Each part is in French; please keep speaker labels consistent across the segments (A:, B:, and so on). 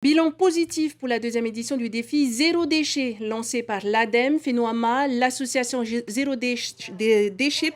A: Bilan positif pour la deuxième édition du défi Zéro déchet, lancé par l'ADEME, FENOAMA, l'association Déchet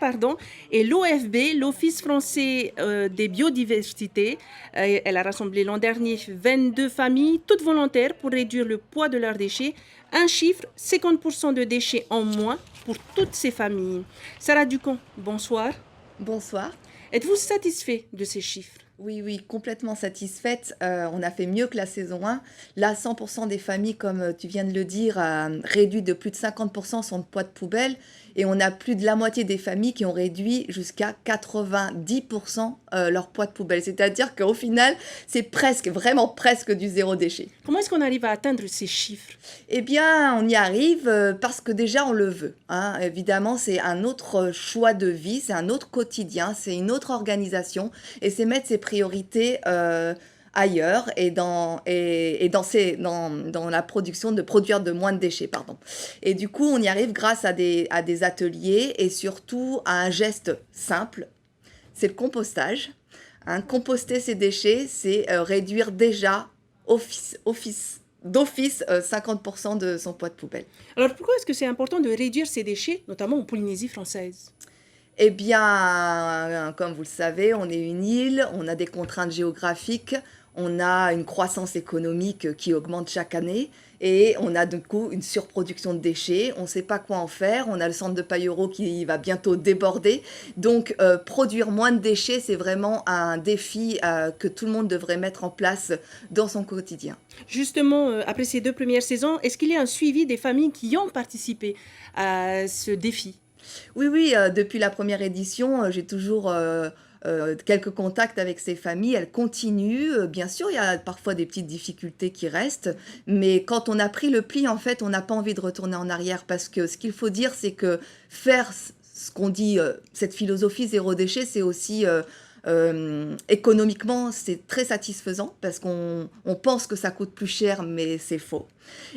A: et l'OFB, l'Office français des biodiversités. Elle a rassemblé l'an dernier 22 familles, toutes volontaires, pour réduire le poids de leurs déchets. Un chiffre, 50% de déchets en moins pour toutes ces familles. Sarah Ducamp, bonsoir.
B: Bonsoir.
A: Êtes-vous satisfait de ces chiffres?
B: Oui, complètement satisfaite. On a fait mieux que la saison 1. Là, 100% des familles, comme tu viens de le dire, a réduit de plus de 50% son poids de poubelle. Et on a plus de la moitié des familles qui ont réduit jusqu'à 90% leur poids de poubelle. C'est-à-dire qu'au final, c'est presque, vraiment presque du zéro déchet.
A: Comment est-ce qu'on arrive à atteindre ces chiffres?
B: Eh bien, on y arrive parce que déjà, on le veut, hein. Évidemment, c'est un autre choix de vie, c'est un autre quotidien, c'est une autre organisation et c'est mettre ses priorités ailleurs et dans la production de produire de moins de déchets, pardon. Et du coup, on y arrive grâce à des ateliers et surtout à un geste simple, c'est le compostage. Hein. Composter ses déchets, c'est réduire déjà d'office 50% de son poids de poubelle.
A: Alors pourquoi est-ce que c'est important de réduire ces déchets, notamment en Polynésie française?
B: Eh bien, comme vous le savez, on est une île, on a des contraintes géographiques, on a une croissance économique qui augmente chaque année et on a du coup une surproduction de déchets. On ne sait pas quoi en faire, on a le centre de Paillereau qui va bientôt déborder. Donc, produire moins de déchets, c'est vraiment un défi que tout le monde devrait mettre en place dans son quotidien.
A: Justement, après ces 2 premières saisons, est-ce qu'il y a un suivi des familles qui ont participé à ce défi?
B: Oui, depuis la première édition, j'ai toujours quelques contacts avec ces familles. Elles continuent. Bien sûr, il y a parfois des petites difficultés qui restent, mais quand on a pris le pli, en fait, on n'a pas envie de retourner en arrière parce que ce qu'il faut dire, c'est que faire ce qu'on dit, cette philosophie zéro déchet, c'est aussi économiquement, c'est très satisfaisant parce qu'on pense que ça coûte plus cher, mais c'est faux.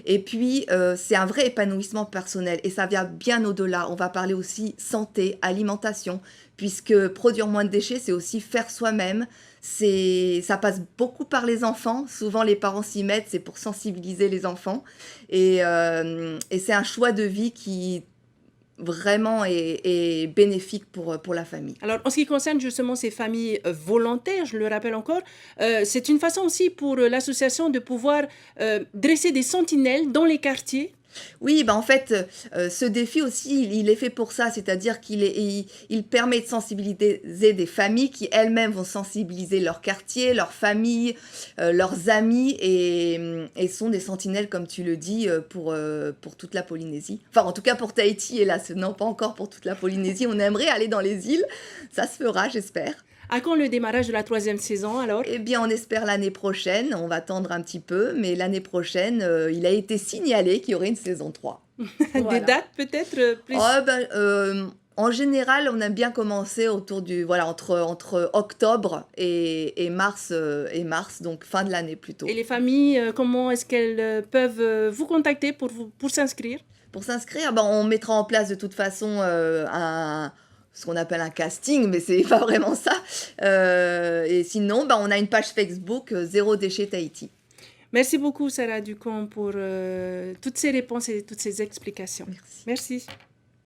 B: Et puis, c'est un vrai épanouissement personnel et ça vient bien au-delà. On va parler aussi santé, alimentation, puisque produire moins de déchets, c'est aussi faire soi-même. Ça passe beaucoup par les enfants. Souvent, les parents s'y mettent, c'est pour sensibiliser les enfants. Et c'est un choix de vie qui vraiment est bénéfique pour la famille.
A: Alors, en ce qui concerne justement ces familles volontaires, je le rappelle encore, c'est une façon aussi pour l'association de pouvoir dresser des sentinelles dans les quartiers.
B: Oui, en fait, ce défi aussi, il est fait pour ça, c'est-à-dire il permet de sensibiliser des familles qui elles-mêmes vont sensibiliser leur quartier, leur famille, leurs amis et sont des sentinelles, comme tu le dis, pour toute la Polynésie. Enfin, en tout cas pour Tahiti, hélas, non, pas encore pour toute la Polynésie. On aimerait aller dans les îles, ça se fera, j'espère.
A: À quand le démarrage de la 3e saison alors?
B: Eh bien, on espère l'année prochaine. On va attendre un petit peu, mais l'année prochaine, il a été signalé qu'il y aurait une saison 3.
A: Des
B: Voilà.
A: dates peut-être plus?
B: En général, on aime bien commencer entre octobre et mars, donc fin de l'année plutôt.
A: Et les familles, comment est-ce qu'elles peuvent vous contacter pour s'inscrire?
B: Pour s'inscrire, on mettra en place de toute façon ce qu'on appelle un casting, mais c'est pas vraiment ça. Et sinon, on a une page Facebook Zéro déchet Tahiti.
A: Merci beaucoup Sarah Ducamp pour toutes ces réponses et toutes ces explications.
B: Merci.
A: Merci.